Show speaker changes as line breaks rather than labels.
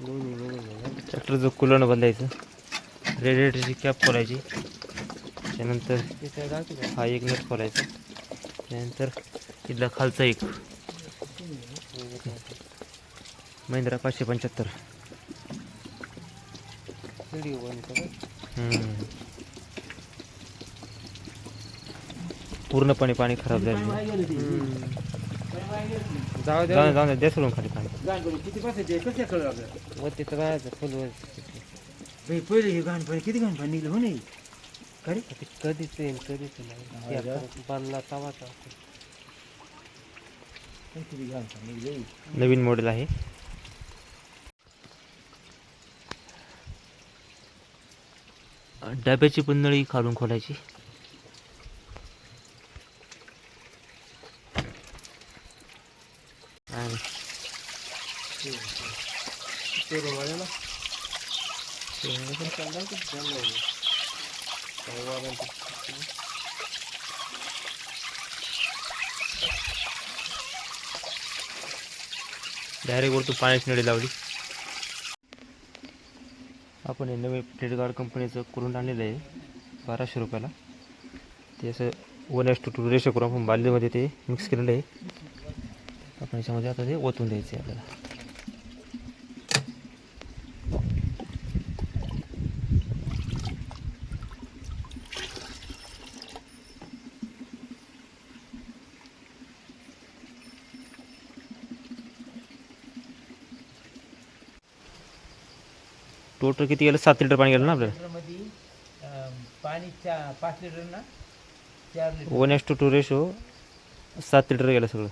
ट्रॅक्टरचं कुलण बदलायचं, रेडिएटरची कॅप खोलायची, त्यानंतर हा एक नट खोलायचा, त्यानंतर इथला खालचा एक महिंद्रा 575. पूर्णपणे पाणी खराब झालं. जाऊ द्या द्या सोडून खाली पाणी.
किती बसायचे कसं कळलं आपल्याला
वर तिथं राहायचं फुल
पहिले हे घाणपाणी किती घाणपाणी निघलं हो नाही खरे
कधीच येईल कधीच नाही बांधला तवाचा
किती घाणपाणी निघलं.
नवीन मॉडेल आहे. डब्याची पण नळी काढून खोलायची. डायरेक्ट वरतून पाण्याची नळी लावली. आपण हे नवे फ्लिपकार्ट कंपनीचं करून आणलेलं आहे 1200 रुपयाला. ते असं 1:2 रेशो करून आपण बादलीमध्ये ते मिक्स केलेलं आहे. आपण याच्यामध्ये आता ते ओतून द्यायचं आहे आपल्याला. टोटल किती गेलं? 7 लिटर पाणी गेलं ना आपल्याला.
पाणी 5 लिटर ना 4 लिटर
1:2 रेशो 7 लिटर गेलं सगळं.